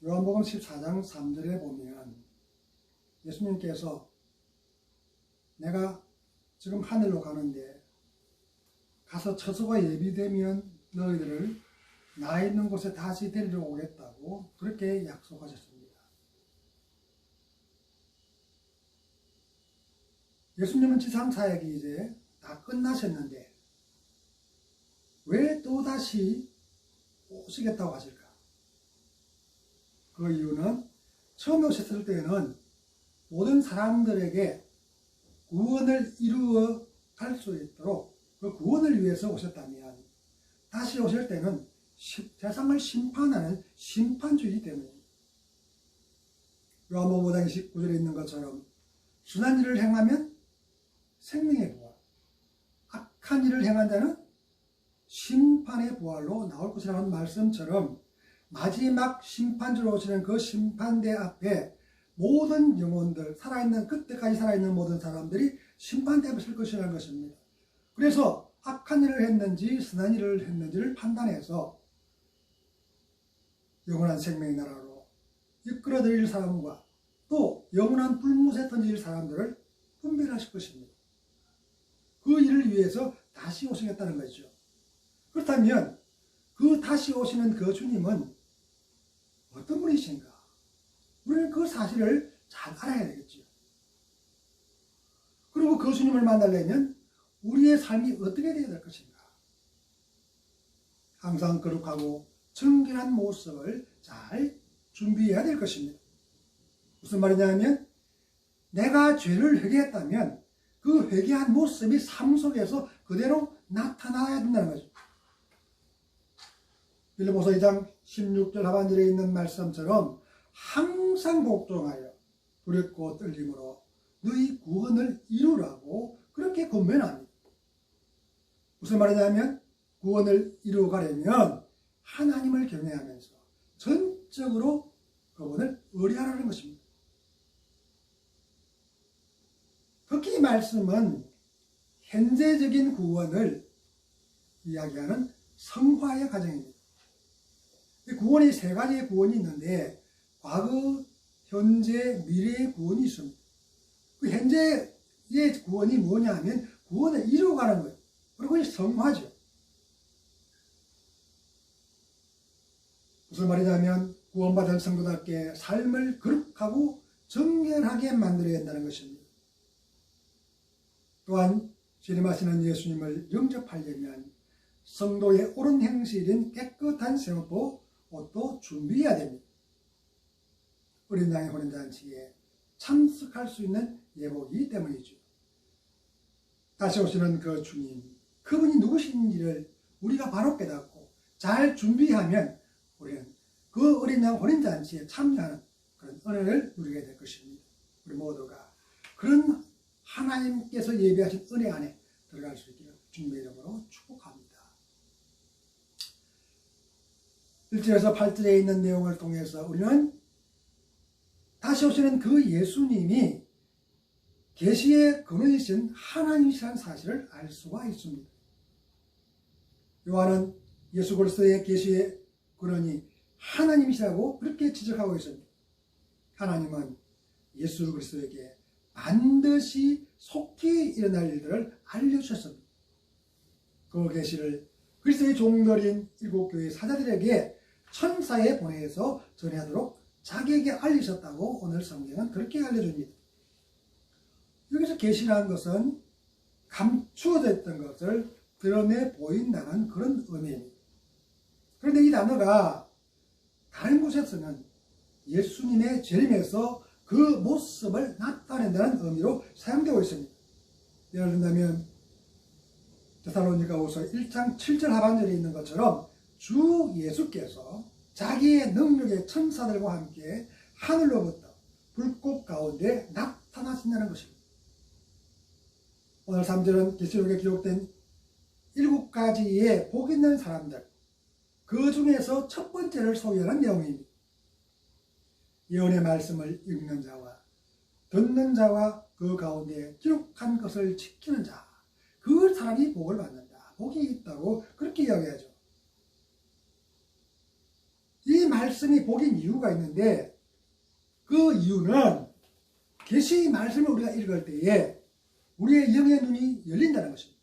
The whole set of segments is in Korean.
요한복음 14장 3절에 보면 예수님께서 내가 지금 하늘로 가는데 가서 처소가 예비되면 너희들을 나 있는 곳에 다시 데리러 오겠다고 그렇게 약속하셨습니다. 예수님은 지상 사역이 이제 다 끝나셨는데 왜 또다시 오시겠다고 하실까? 그 이유는 처음에 오셨을 때는 모든 사람들에게 구원을 이루어 갈 수 있도록 그 구원을 위해서 오셨다면 다시 오실 때는 세상을 심판하는 심판주이기 때문입니다. 요한복음 5장 29절에 있는 것처럼 선한 일을 행하면 생명의 부활, 악한 일을 행한 자는 심판의 부활로 나올 것이라는 말씀처럼 마지막 심판주로 오시는 그 심판대 앞에 모든 영혼들, 살아있는 그때까지 살아있는 모든 사람들이 심판대 앞에 설 것이라는 것입니다. 그래서 악한 일을 했는지 선한 일을 했는지를 판단해서 영원한 생명의 나라로 이끌어드릴 사람과 또 영원한 불못에 던질 사람들을 분별하실 것입니다. 그 일을 위해서 다시 오시겠다는 것이죠. 그렇다면 그 다시 오시는 그 주님은 어떤 분이신가? 우리는 그 사실을 잘 알아야 되겠죠. 그리고 그 주님을 만나려면 우리의 삶이 어떻게 되어야 될 것인가? 항상 거룩하고 정결한 모습을 잘 준비해야 될 것입니다. 무슨 말이냐면 내가 죄를 회개했다면 그 회개한 모습이 삶 속에서 그대로 나타나야 된다는 거죠. 빌립보서 2장 16절 하반절에 있는 말씀처럼 항상 복종하여 두렵고 떨림으로 너희 구원을 이루라고 그렇게 권면합니다. 무슨 말이냐면 구원을 이루어가려면 하나님을 경외하면서 전적으로 그분을 의뢰하라는 것입니다. 특히 이 말씀은 현재적인 구원을 이야기하는 성화의 과정입니다. 구원이 세 가지의 구원이 있는데 과거, 현재, 미래의 구원이 있습니다. 그 현재의 구원이 뭐냐 하면 구원을 이루어가는 거예요. 그리고 그게 성화죠. 무슨 말이냐면 구원받은 성도답게 삶을 거룩하고 정결하게 만들어야 한다는 것입니다. 또한 재림하시는 예수님을 영접하려면 성도의 옳은 행실인 깨끗한 생업도 옷도 준비해야 됩니다. 어린 양의 혼인잔치에 참석할 수 있는 예복이기 때문이죠. 다시 오시는 그 주님, 그분이 누구신지를 우리가 바로 깨닫고 잘 준비하면 우리는 그 어린 양 혼인잔치에 참여하는 그런 은혜를 누리게 될 것입니다. 우리 모두가 그런 하나님께서 예비하신 은혜 안에 들어갈 수 있기를 주님의 이름으로 축복합니다. 1절에서 8절에 있는 내용을 통해서 우리는 다시 오시는 그 예수님이 계시의 근원이신 하나님이시라는 사실을 알 수가 있습니다. 요한은 예수 그리스도의 계시의 근원이 하나님이시라고 그렇게 지적하고 있습니다. 하나님은 예수 그리스도에게 반드시 속히 일어날 일들을 알려주셨습니다. 그 계시를 그리스도의 종들인 일곱 교회 사자들에게 천사에 보내서 전하도록 자기에게 알리셨다고 오늘 성경은 그렇게 알려줍니다. 여기서 계시라는 것은 감추어져 있던 것을 드러내 보인다는 그런 의미입니다. 그런데 이 단어가 다른 곳에서는 예수님의 재림에서 그 모습을 나타낸다는 의미로 사용되고 있습니다. 예를 든다면 데살로니가후서 1장 7절 하반절에 있는 것처럼 주 예수께서 자기의 능력의 천사들과 함께 하늘로부터 불꽃 가운데 나타나신다는 것입니다. 오늘 3절은 계시록에 기록된 7가지의 복 있는 사람들, 그 중에서 첫 번째를 소개하는 내용입니다. 예언의 말씀을 읽는 자와 듣는 자와 그 가운데 기록한 것을 지키는 자, 그 사람이 복을 받는다. 복이 있다고 그렇게 이야기하죠. 이 말씀이 복인 이유가 있는데 그 이유는 계시 말씀을 우리가 읽을 때에 우리의 영의 눈이 열린다는 것입니다.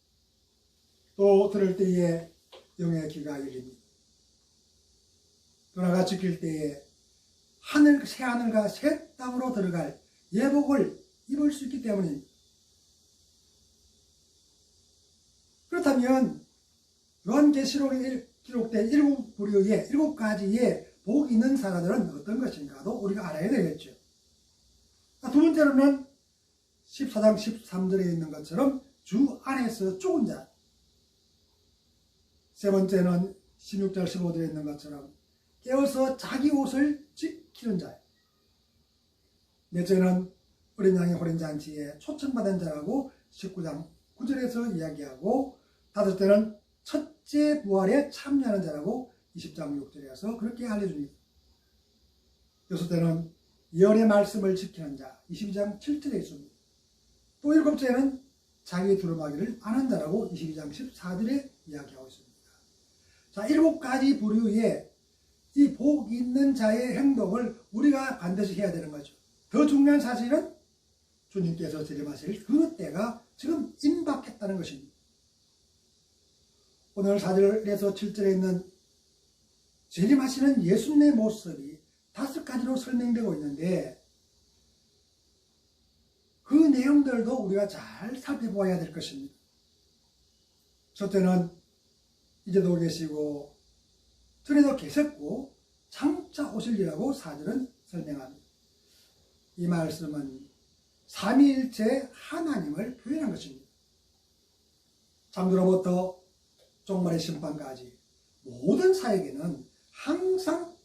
또 들을 때에 영의 귀가 열립니다. 또 나가 지킬 때에 새 하늘과 새 땅으로 들어갈 예복을 입을 수 있기 때문입니다. 그렇다면 요한계시록에 기록된 7부류의 7가지의 복 있는 사람들은 어떤 것인가도 우리가 알아야 되겠죠. 두 번째로는 14장 13절에 있는 것처럼 주 안에서 죽은 자. 세 번째는 16절 15절에 있는 것처럼 깨어서 자기 옷을 지키는 자. 넷째는 어린 양의 호련잔치에 초청받은 자라고 19장 9절에서 이야기하고, 다섯째는 첫째 부활에 참여하는 자라고 20장 6절에서 그렇게 알려줍니다. 여섯째는 예언의 말씀을 지키는 자, 22장 7절에 있습니다. 또 일곱째는 자기 두루마기를 아는 자라고 22장 14절에 이야기하고 있습니다. 자, 7가지 부류의 이 복 있는 자의 행동을 우리가 반드시 해야 되는 거죠. 더 중요한 사실은 주님께서 재림하실 그 때가 지금 임박했다는 것입니다. 오늘 4절에서 7절에 있는 재림하시는 예수님의 모습이 5가지로 설명되고 있는데 그 내용들도 우리가 잘 살펴보아야 될 것입니다. 첫째는 이제도 계시고 전에도 계셨고 장차 오실리라고 4절은 설명합니다. 이 말씀은 삼위일체 하나님을 표현한 것입니다. 창조로부터 종말의 심판까지 모든 사역에는 항상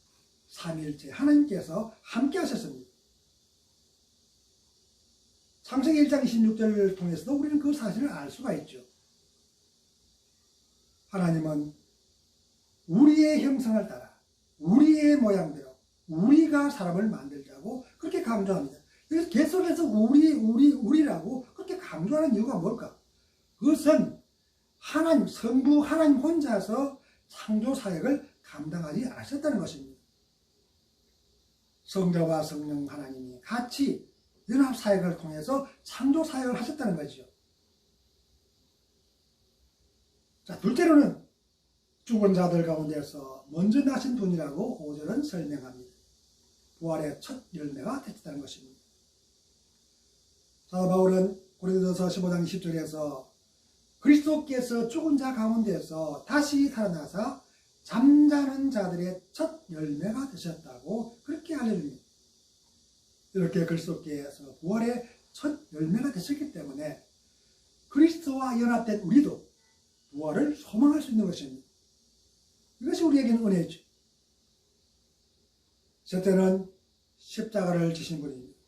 삼위일체 하나님께서 함께 하셨습니다. 창세기 1장 26절을 통해서도 우리는 그 사실을 알 수가 있죠. 하나님은 우리의 형상을 따라 우리의 모양대로 우리가 사람을 만들자고 그렇게 강조합니다. 그래서 계속해서 우리라고 그렇게 강조하는 이유가 뭘까? 그것은 하나님, 성부 하나님 혼자서 창조 사역을 감당하지 않으셨다는 것입니다. 성자와 성령 하나님이 같이 연합 사역을 통해서 창조 사역을 하셨다는 거죠. 자, 둘째로는 죽은 자들 가운데서 먼저 나신 분이라고 5절은 설명합니다. 부활의 첫 열매가 되셨다는 것입니다. 사도 바울은 고린도서 15장 20절에서 그리스도께서 죽은 자 가운데서 다시 살아나사 잠자는 자들의 첫 열매가 되셨다고 그렇게 알려줍니다. 이렇게 그리스도께서 부활의 첫 열매가 되셨기 때문에 그리스도와 연합된 우리도 부활을 소망할 수 있는 것입니다. 이것이 우리에게는 은혜죠. 셋째는 십자가를 지신 분입니다.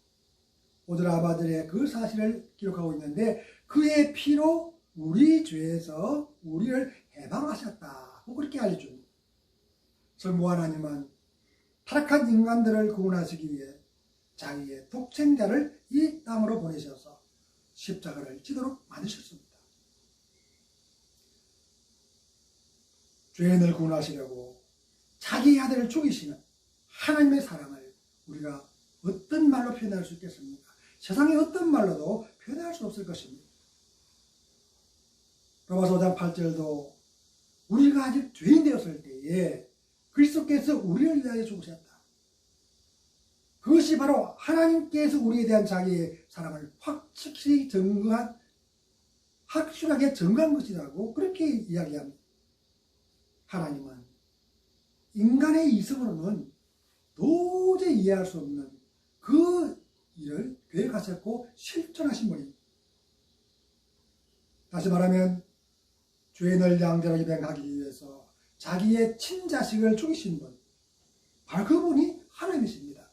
5절 아바들의 그 사실을 기록하고 있는데 그의 피로 우리 죄에서 우리를 해방하셨다고 그렇게 알려줍니다. 성부 하나님은 타락한 인간들을 구원하시기 위해 자기의 독생자를 이 땅으로 보내셔서 십자가를 지도록 만드셨습니다. 죄인을 구원하시려고 자기 아들을 죽이시는 하나님의 사랑을 우리가 어떤 말로 표현할 수 있겠습니까? 세상의 어떤 말로도 표현할 수 없을 것입니다. 로마서 5장 8절도 우리가 아직 죄인 되었을 때에 그리스도께서 우리를 위하여 죽으셨다. 그것이 바로 하나님께서 우리에 대한 자기의 사랑을 확실히 확실하게 증거한 것이라고 그렇게 이야기합니다. 하나님은 인간의 이성으로는 도저히 이해할 수 없는 그 일을 계획하셨고 실천하신 분입니다. 다시 말하면 죄인을 양자로 입양하기 위해서 자기의 친자식을 죽이신 분, 바로 그분이 하나님이십니다.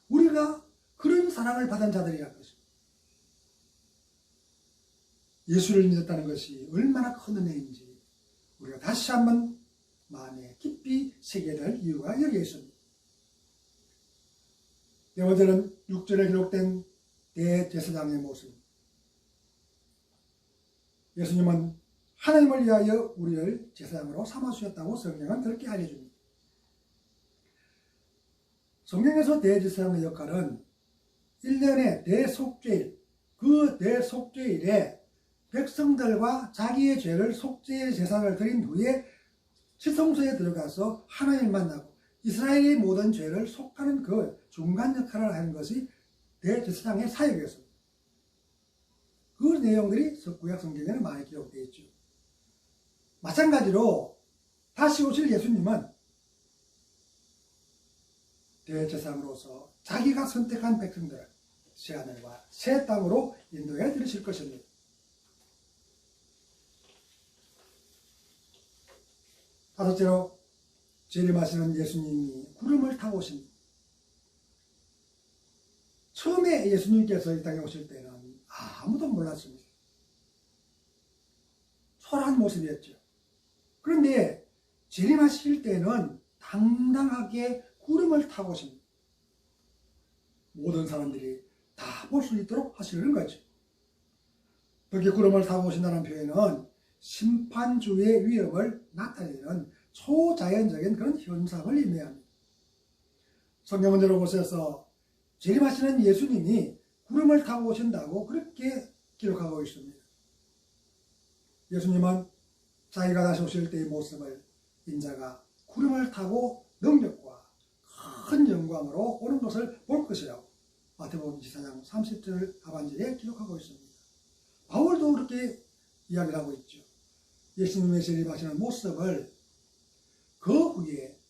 우리가 그런 사랑을 받은 자들이라는 것입니다. 예수를 믿었다는 것이 얼마나 큰 은혜인지 우리가 다시 한번 마음에 깊이 새겨야 될 이유가 여기에 있습니다. 네 번째는 6절에 기록된 대제사장의 모습. 예수님은 하나님을 위하여 우리를 제사장으로 삼아주셨다고 성경은 그렇게 알려줍니다. 성경에서 대제사장의 역할은 1년의 대속죄일, 그 대속죄일에 백성들과 자기의 죄를 속죄의 제사를 드린 후에 지성소에 들어가서 하나님을 만나고 이스라엘의 모든 죄를 속하는 그 중간 역할을 하는 것이 대제사장의 사역이었습니다. 그 내용들이 구약 성경에는 많이 기록되어 있죠. 마찬가지로 다시 오실 예수님은 대제사장으로서 자기가 선택한 백성들을 새하늘과 새 땅으로 인도해 들으실 것입니다. 다섯째로 재림하시는 예수님이 구름을 타고 오십니다. 처음에 예수님께서 이 땅에 오실 때는 아무도 몰랐습니다. 초라한 모습이었죠. 그런데 재림하실 때는 당당하게 구름을 타고 오십니다. 모든 사람들이 다 볼 수 있도록 하시는 거죠. 그렇게 구름을 타고 오신다는 표현은 심판주의 위협을 나타내는 초자연적인 그런 현상을 의미합니다. 성경은 여러 곳에서 재림하시는 예수님이 구름을 타고 오신다고 그렇게 기록하고 있습니다. 예수님은 자기가 다시 오실 때의 모습을 인자가 구름을 타고 능력과 큰 영광으로 오는 것을 볼 것이라고 마태복음 24장 30절 하반절에 기록하고 있습니다. 바울도 그렇게 이야기를 하고 있죠. 예수님의 재림하시는 모습을 그 후에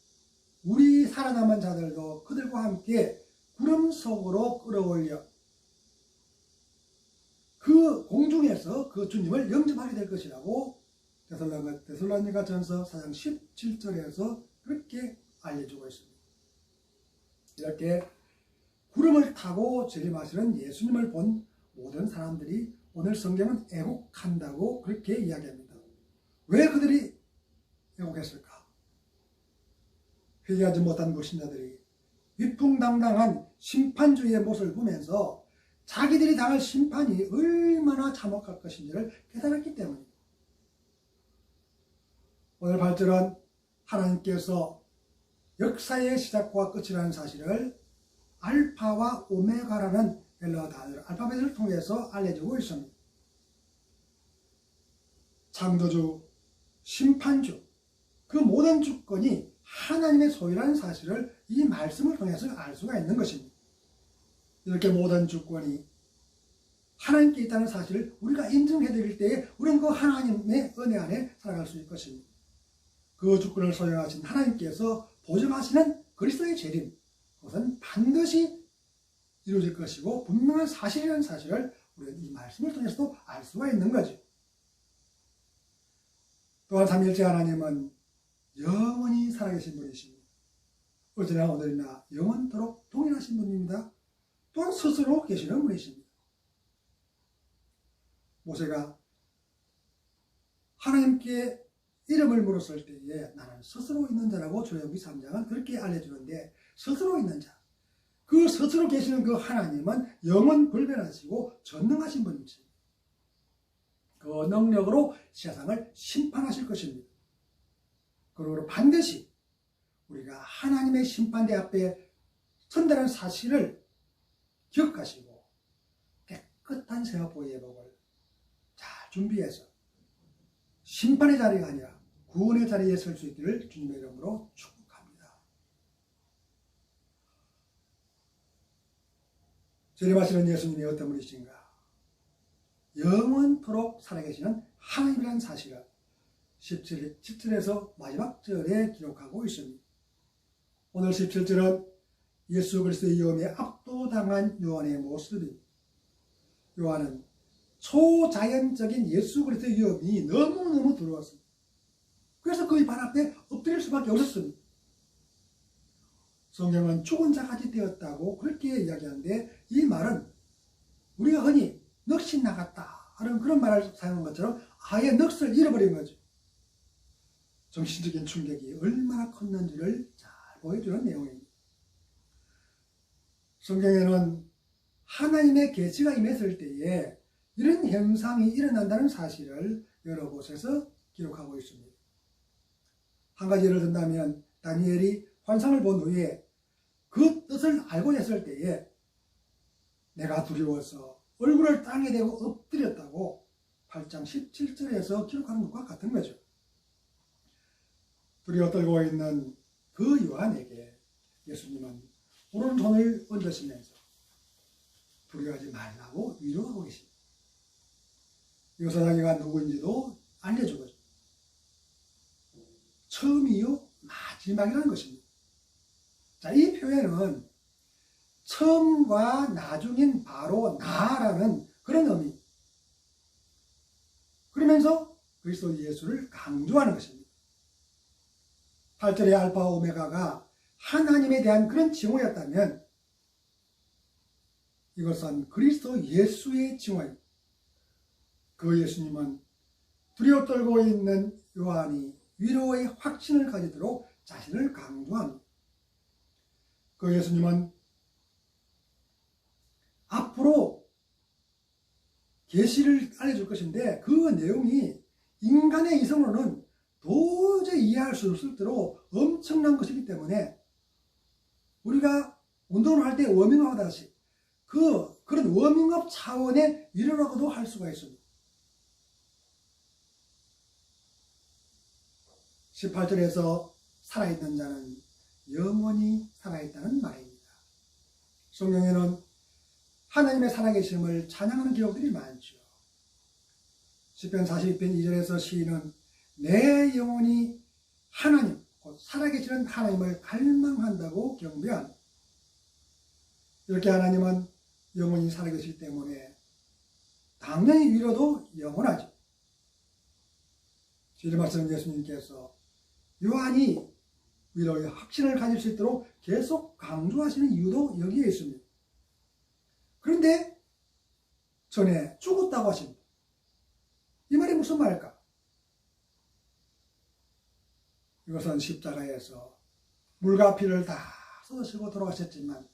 우리 살아남은 자들도 그들과 함께 구름 속으로 끌어올려 그 공중에서 그 주님을 영접하게 될 것이라고 데살로니가 전서 4장 17절에서 그렇게 알려주고 있습니다. 이렇게 구름을 타고 재림하시는 예수님을 본 모든 사람들이 오늘 성경은 애곡한다고 그렇게 이야기합니다. 왜 그들이 애곡했을까? 회개하지 못한 불신자들이 위풍당당한 심판주의 모습을 보면서 자기들이 당할 심판이 얼마나 참혹할 것인지를 깨달았기 때문입니다. 오늘 발전은 하나님께서 역사의 시작과 끝이라는 사실을 알파와 오메가라는 헬라어 단어 알파벳을 통해서 알려주고 있습니다. 창조주, 심판주, 그 모든 주권이 하나님의 소유라는 사실을 이 말씀을 통해서 알 수가 있는 것입니다. 이렇게 모든 주권이 하나님께 있다는 사실을 우리가 인정해 드릴 때에 우리는 그 하나님의 은혜 안에 살아갈 수 있을 것입니다. 그 주권을 소유하신 하나님께서 보증하시는 그리스도의 재림, 그것은 반드시 이루어질 것이고 분명한 사실이라는 사실을 우리는 이 말씀을 통해서도 알 수가 있는 거죠. 또한 삼위일체 하나님은 영원히 살아계신 분이십니다. 어제나 오늘이나 영원토록 동일하신 분입니다. 또한 스스로 계시는 분이십니다. 모세가 하나님께 이름을 물었을 때에 나는 스스로 있는 자라고 출애굽기 3장은 그렇게 알려주는데, 스스로 있는 자, 그 스스로 계시는 그 하나님은 영원 불변하시고 전능하신 분이십니다. 그 능력으로 세상을 심판하실 것입니다. 그러므로 반드시 우리가 하나님의 심판대 앞에 선다는 사실을 기억하시고 깨끗한 생업보의 예복을 잘 준비해서 심판의 자리가 아니라 구원의 자리에 설 수 있기를 주님의 이름으로 축복합니다. 재림하시는 예수님이 어떤 분이신가? 영원토록 살아계시는 하나님이라는 사실을 17절에서 마지막 절에 기록하고 있습니다. 오늘 17절은 예수 그리스도의 위험에 압도당한 요한의 모습입니다. 요한은 초자연적인 예수 그리스도의 위험이 너무너무 두려웠습니다. 그래서 그의 발 앞에 엎드릴 수밖에 없었습니다. 성경은 죽은 자까지 되었다고 그렇게 이야기하는데, 이 말은 우리가 흔히 넋이 나갔다 하는 그런 말을 사용한 것처럼 아예 넋을 잃어버린 거죠. 정신적인 충격이 얼마나 컸는지를 잘 보여주는 내용입니다. 성경에는 하나님의 계시가 임했을 때에 이런 현상이 일어난다는 사실을 여러 곳에서 기록하고 있습니다. 한 가지 예를 든다면 다니엘이 환상을 본 후에 그 뜻을 알고 있을 때에 내가 두려워서 얼굴을 땅에 대고 엎드렸다고 8장 17절에서 기록하는 것과 같은 거죠. 두려워 떨고 있는 그 요한에게 예수님은 오른손을 얹으시면서 두려워하지 말라고 위로하고 계십니다. 이것은 자기가 누구인지도 알려주고 처음이요 마지막이라는 것입니다. 자, 이 표현은 처음과 나중인 바로 나라는 그런 의미. 그러면서 그리스도 예수를 강조하는 것입니다. 8절의 알파 오메가가 하나님에 대한 그런 징후였다면 이것은 그리스도 예수의 징후입니다. 그 예수님은 두려워 떨고 있는 요한이 위로의 확신을 가지도록 자신을 강조합니다. 그 예수님은 앞으로 계시를 알려줄 것인데 그 내용이 인간의 이성으로는 도저히 이해할 수 없을 대로 엄청난 것이기 때문에 우리가 운동을 할 때 워밍업 하듯이 그런 워밍업 차원의 일이라고도 할 수가 있습니다. 18절에서 살아있는 자는 영원히 살아있다는 말입니다. 성경에는 하나님의 살아계심을 찬양하는 기록들이 많죠. 시편 42편 2절에서 시인은 내 영혼이 하나님, 곧 살아계시는 하나님을 갈망한다고 경배합니다. 이렇게 하나님은 영원히 살아계시기 때문에 당연히 위로도 영원하죠. 주일 말씀 예수님께서 요한이 위로의 확신을 가질 수 있도록 계속 강조하시는 이유도 여기에 있습니다. 그런데 전에 죽었다고 하십니다. 이 말이 무슨 말일까? 이것은 십자가에서 물과 피를 다 쏟으시고 돌아가셨지만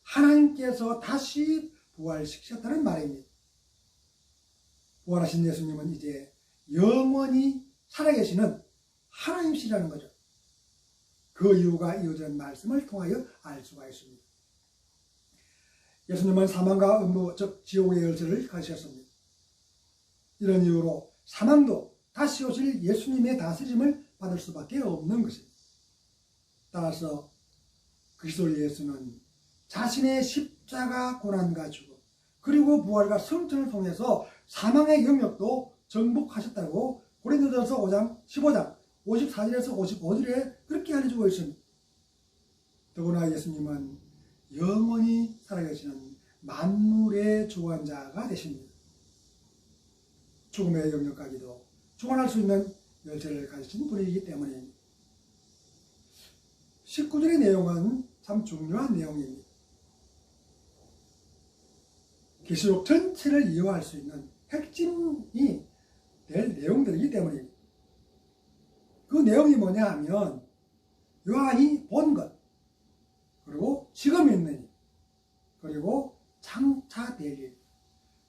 하나님께서 다시 부활시키셨다는 말입니다. 부활하신 예수님은 이제 영원히 살아계시는 하나님이시라는 거죠. 그 이유가 이어진 말씀을 통하여 알 수가 있습니다. 예수님은 사망과 음부, 즉 지옥의 열쇠를 가지셨습니다. 이런 이유로 사망도 다시 오실 예수님의 다스림을 받을 수밖에 없는 것입니다. 따라서 그리스도 예수는 자신의 십자가 고난과 죽음 그리고 부활과 성천을 통해서 사망의 영역도 정복하셨다고 고린도전서 5장 15장 54절에서 55절에 그렇게 알려주고 있습니다. 더구나 예수님은 영원히 살아계시는 만물의 주관자가 되십니다. 죽음의 영역까지도 주관할 수 있는 열쇠를 가지신 분이기 때문입니다. 19절의 내용은 참 중요한 내용입니다. 계시록 전체를 이해할 수 있는 핵심이 될 내용들이기 때문입니다. 그 내용이 뭐냐 하면 요한이 본 것, 그리고 지금 있는 일, 그리고 장차 될 일.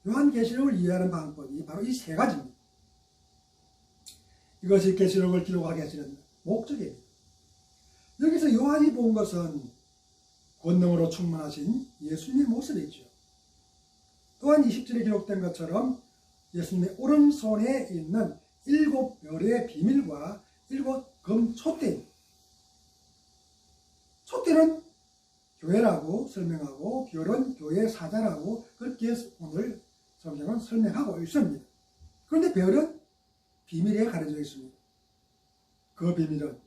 요한계시록을 이해하는 방법이 바로 이 세 가지입니다. 이것이 계시록을 기록하게 하시는 목적입니다. 여기서 요한이 본 것은 권능으로 충만하신 예수님의 모습이죠. 또한 20절에 기록된 것처럼 예수님의 오른손에 있는 7별의 비밀과 7금 촛대입니다. 촛대는 교회라고 설명하고 별은 교회 사자라고 그렇게 오늘 성경은 설명하고 있습니다. 그런데 별은 비밀에 가려져 있습니다. 그 비밀은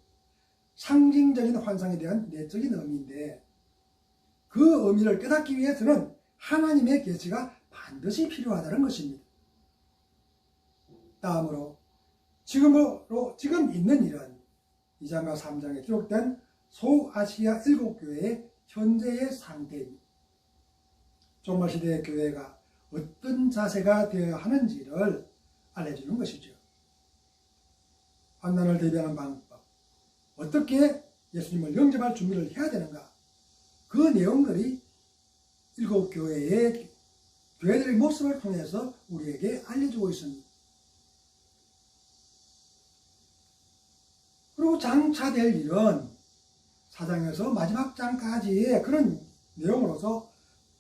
상징적인 환상에 대한 내적인 의미인데 그 의미를 깨닫기 위해서는 하나님의 계시가 반드시 필요하다는 것입니다. 다음으로 지금 있는 일은 2장과 3장에 기록된 소아시아 7교회의 현재의 상태입니다. 종말시대의 교회가 어떤 자세가 되어야 하는지를 알려주는 것이죠. 환난을 대비하는 방법, 어떻게 예수님을 영접할 준비를 해야 되는가, 그 내용들이 7교회의 교회들의 모습을 통해서 우리에게 알려주고 있습니다. 그리고 장차 될 일은 4장에서 마지막 장까지의 그런 내용으로서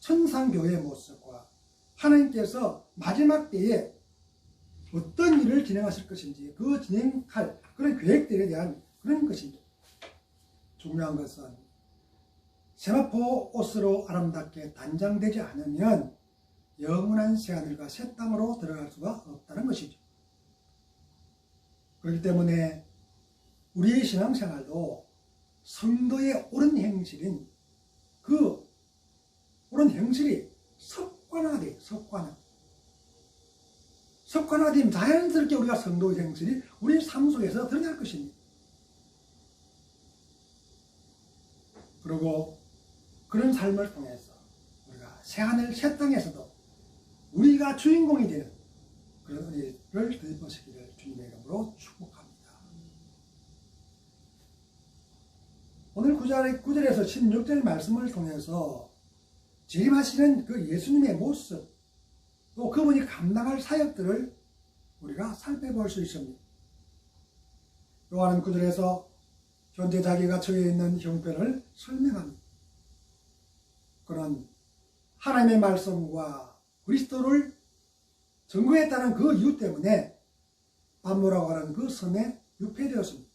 천상교회의 모습과 하나님께서 마지막 때에 어떤 일을 진행하실 것인지 그 진행할 그런 계획들에 대한 그런 것입니다. 중요한 것은 세마포 옷으로 아름답게 단장되지 않으면 영원한 새하늘과 새 땅으로 들어갈 수가 없다는 것이죠. 그렇기 때문에 우리의 신앙생활도 성도의 옳은 행실인 그 옳은 행실이 습관화돼, 습관화되면 자연스럽게 우리가 성도의 행실이 우리 삶 속에서 드러날 것입니다. 그리고 그런 삶을 통해서 우리가 새하늘 새 땅에서도 우리가 주인공이 되는 그런 은혜를 덧입으시기를 주님의 이름으로 축복합니다. 오늘 9절에서 16절 말씀을 통해서 재림하시는 그 예수님의 모습, 또 그분이 감당할 사역들을 우리가 살펴볼 수 있습니다. 요한은 9절에서 현재 자기가 처해 있는 형편을 설명합니다. 그런 하나님의 말씀과 그리스도를 증거했다는 그 이유 때문에 반모라고 하는 그 섬에 유폐되었습니다.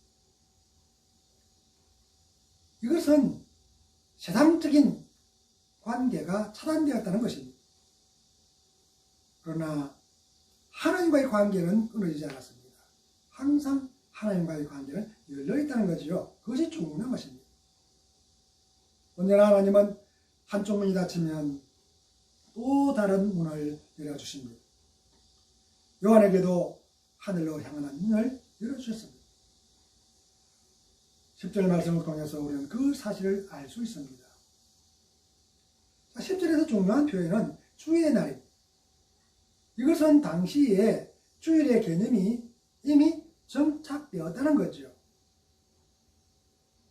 이것은 세상적인 관계가 차단되었다는 것입니다. 그러나 하나님과의 관계는 끊어지지 않았습니다. 항상 하나님과의 관계는 열려있다는 거지요. 그것이 중요한 것입니다. 언제나 하나님은 한쪽 문이 닫히면 또 다른 문을 열어주십니다. 요한에게도 하늘로 향하는 문을 열어주셨습니다. 10절 말씀을 통해서 우리는 그 사실을 알 수 있습니다. 10절에서 중요한 표현은 주일의 날입니다. 이것은 당시에 주일의 개념이 이미 정착되었다는 거죠.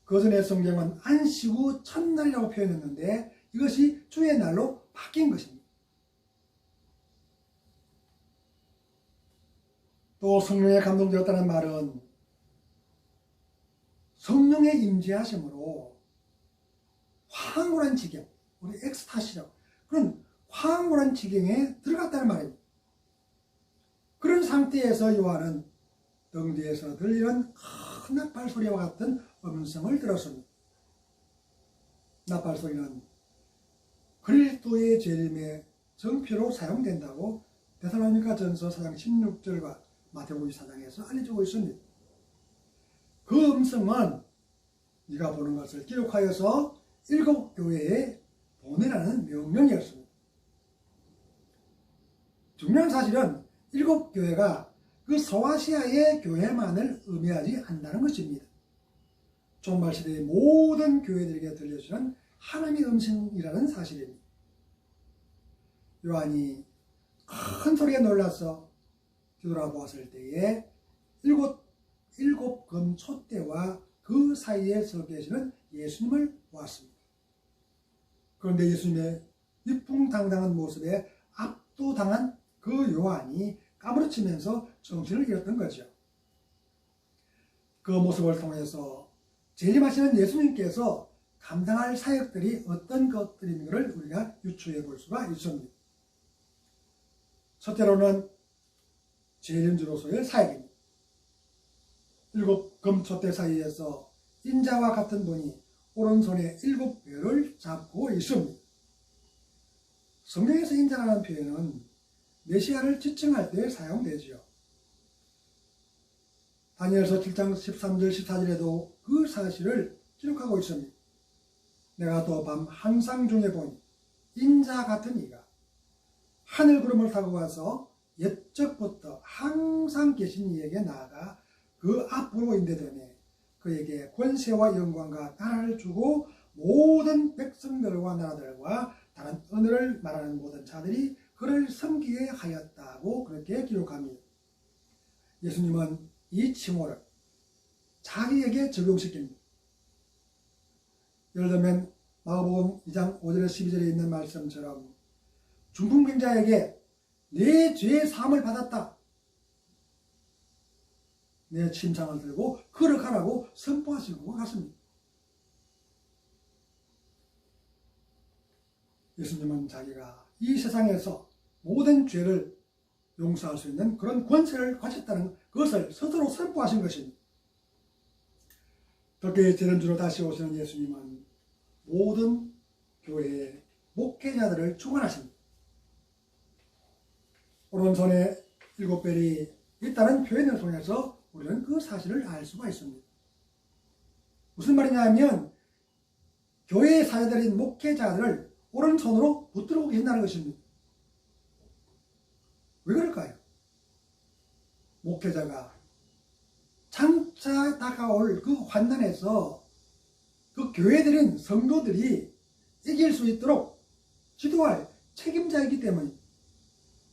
그 전에 성경은 안식 후 첫날이라고 표현했는데 이것이 주의 날로 바뀐 것입니다. 또 성령에 감동되었다는 말은 성령의 임재하심으로 황홀한 지경, 우리 엑스타시라고 그런 황홀한 지경에 들어갔다는 말입니다. 그런 상태에서 요한은 등 뒤에서 들리는 큰 나팔 소리와 같은 음성을 들었습니다. 나팔 소리는 그리스도의 재림의 정표로 사용된다고 데살로니가 전서 4장 16절과 마태복음 4장에서 알려주고 있습니다. 그 음성은 네가 보는 것을 기록하여서 7 교회에 보내라는 명령이었습니다. 중요한 사실은 7 교회가 그 소아시아의 교회만을 의미하지 않는다는 것입니다. 종말 시대의 모든 교회들에게 들려주는 하나님의 음성이라는 사실입니다. 요한이 큰 소리에 놀라서 뒤돌아보았을 때에 일곱 금 촛대와 그 사이에 서 계시는 예수님을 보았습니다. 그런데 예수님의 위풍당당한 모습에 압도당한 그 요한이 까무러치면서 정신을 잃었던 거죠. 그 모습을 통해서 재림하시는 예수님께서 감당할 사역들이 어떤 것들인가를 우리가 유추해 볼 수가 있습니다. 첫째로는 재림주로서의 사역입니다. 7 금촛대 사이에서 인자와 같은 분이 오른손에 7별을 잡고 있습니다. 성경에서 인자라는 표현은 메시아를 지칭할 때 사용되지요. 다니엘서 7장 13절 14절에도 그 사실을 기록하고 있습니다. 내가 또 밤 항상 중에 보니 인자 같은 이가 하늘 구름을 타고 와서 옛적부터 항상 계신 이에게 나아가 그 앞으로 인도되매 그에게 권세와 영광과 나라를 주고 모든 백성들과 나라들과 다른 언어를 말하는 모든 자들이 그를 섬기게 하였다고 그렇게 기록합니다. 예수님은 이 칭호를 자기에게 적용시킵니다. 예를 들면 마가복음 2장 5절에 12절에 있는 말씀처럼 중풍병자에게 내 죄의 사함을 받았다. 내 침상을 들고 걸어가라고 선포하신 것과 같습니다. 예수님은 자기가 이 세상에서 모든 죄를 용서할 수 있는 그런 권세를 가졌다는 것을 스스로 선포하신 것입니다. 특히 지난주로 다시 오시는 예수님은 모든 교회의 목회자들을 축원하십니다. 오른손에 7벨이 있다는 표현을 통해서 우리는 그 사실을 알 수가 있습니다. 무슨 말이냐면 교회의 사회들인 목회자들을 오른손으로 붙들고 계신다는 것입니다. 왜 그럴까요? 목회자가 장차 다가올 그 환난에서 그 교회들인 성도들이 이길 수 있도록 지도할 책임자이기 때문입니다.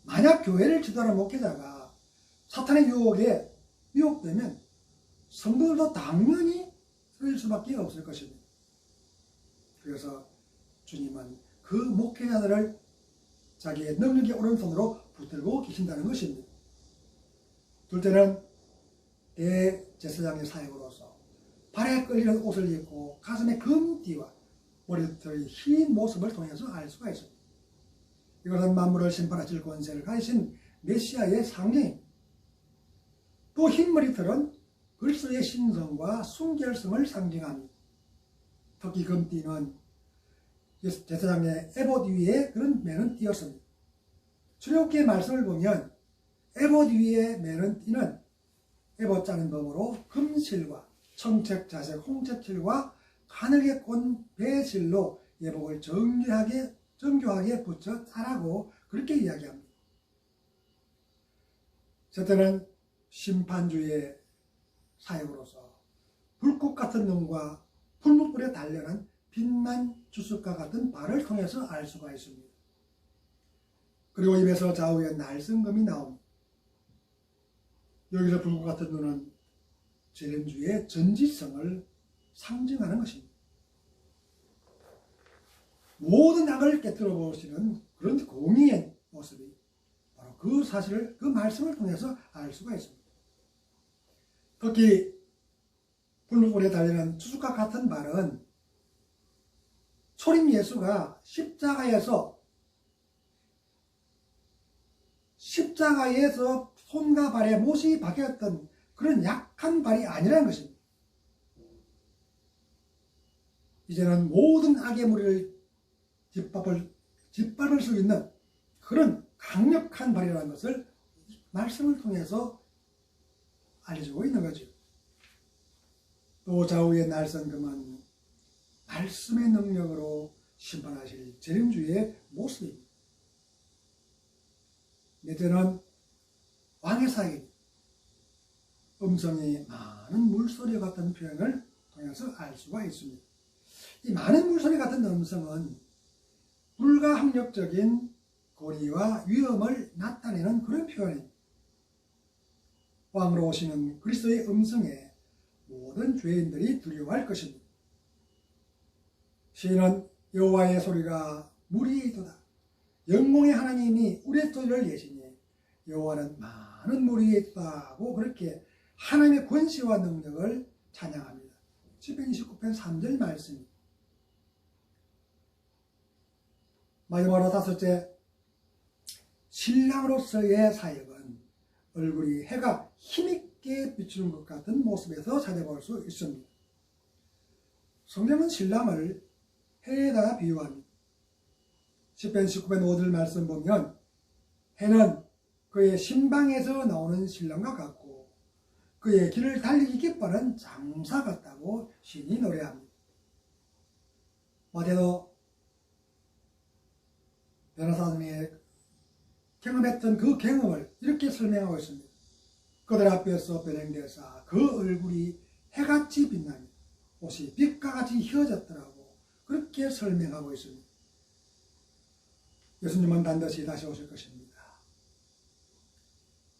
만약 교회를 지도하는 목회자가 사탄의 유혹에 미혹되면 성도들도 당연히 쓰일 수밖에 없을 것입니다. 그래서 주님은 그 목회자들을 자기의 능력의 오른손으로 붙들고 계신다는 것입니다. 둘째는 대제사장의 사역으로서 발에 끌리는 옷을 입고 가슴에 금띠와 머리털이 흰 모습을 통해서 알 수가 있습니다. 이것은 만물을 심판하실 권세를 가지신 메시아의 상징입니다. 또 흰 머리털은 그리스도의 신성과 순결성을 상징합니다. 특히 금띠는 제사장의 에봇 위에 그런 매는 띠였습니다. 출애굽기의 말씀을 보면 에봇 위에 매는 띠는 에봇 짜는 법으로 금실과 청색, 자색, 홍채칠과 가늘게 꼰 배실로 예복을 정교하게 붙여 짜라고 그렇게 이야기합니다. 셋째는 심판주의 사역으로서 불꽃 같은 눈과 풀무불에 단련한 빛난 주석과 같은 발을 통해서 알 수가 있습니다. 그리고 입에서 좌우에 날성금이 나옵니다. 여기서 불꽃 같은 눈은 재림주의 전지성을 상징하는 것입니다. 모든 악을 깨뜨려 보시는 그런 공의의 모습이 바로 그 사실을, 그 말씀을 통해서 알 수가 있습니다. 특히 불무불에 달리는 주석과 같은 발은 초림 예수가 십자가에서 손과 발에 못이 박혔던 그런 약한 발이 아니라는 것입니다. 이제는 모든 악의 무리를 짓밟을 수 있는 그런 강력한 발이라는 것을 말씀을 통해서 알려주고 있는 거죠. 또 좌우의 날성금은 말씀의 능력으로 심판하실 재림주의 모습입니다. 넷째는 왕의 사역입니다. 음성이 많은 물소리 같은 표현을 통해서 알 수가 있습니다. 이 많은 물소리 같은 음성은 불가항력적인 고리와 위험을 나타내는 그런 표현입니다. 왕으로 오시는 그리스도의 음성에 모든 죄인들이 두려워할 것입니다. 시인은 여호와의 소리가 무리이도다. 영광의 하나님이 우리의 소리를 내시니 여호와는 많은 무리에 있다고 그렇게 하나님의 권세와 능력을 찬양합니다. 시편 29편 3절 말씀입니다. 마지막으로 다섯째, 신랑으로서의 사역은 얼굴이 해가 힘있게 비추는 것 같은 모습에서 찾아볼 수 있습니다. 성경은 신랑을 해에다가 비유합니다. 시편 19편 5절 말씀 보면 해는 그의 신방에서 나오는 신랑과 같고 그의 길을 달리기 기뻐하는 장사 같다고 시인이 노래합니다. 마태도 변호사님이 경험했던 그 경험을 이렇게 설명하고 있습니다. 그들 앞에서 변행되사 그 얼굴이 해같이 빛나니 옷이 빛과 같이 휘어졌더라고 그렇게 설명하고 있습니다. 예수님은 반드시 다시 오실 것입니다.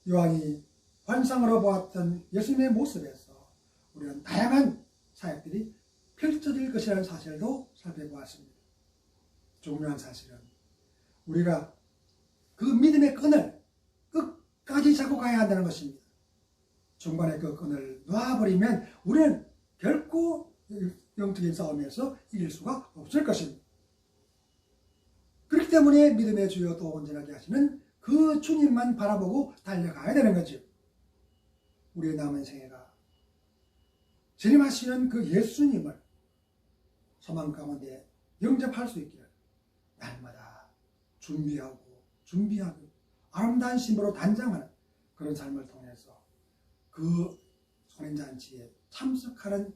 요한이 환상으로 보았던 예수님의 모습에서 우리는 다양한 사역들이 펼쳐질 것이라는 사실도 살펴보았습니다. 중요한 사실은 우리가 그 믿음의 끈을 끝까지 잡고 가야 한다는 것입니다. 중간에 그 끈을 놔버리면 우리는 결코 영적인 싸움에서 이길 수가 없을 것입니다. 그렇기 때문에 믿음의 주여 또 온전하게 하시는 그 주님만 바라보고 달려가야 되는 거죠. 우리의 남은 생애가 재림하시는 그 예수님을 소망 가운데 영접할 수 있기를 날마다 준비하고 아름다운 신부로 단장하는 그런 삶을 통해서 그 손인잔치에 참석하는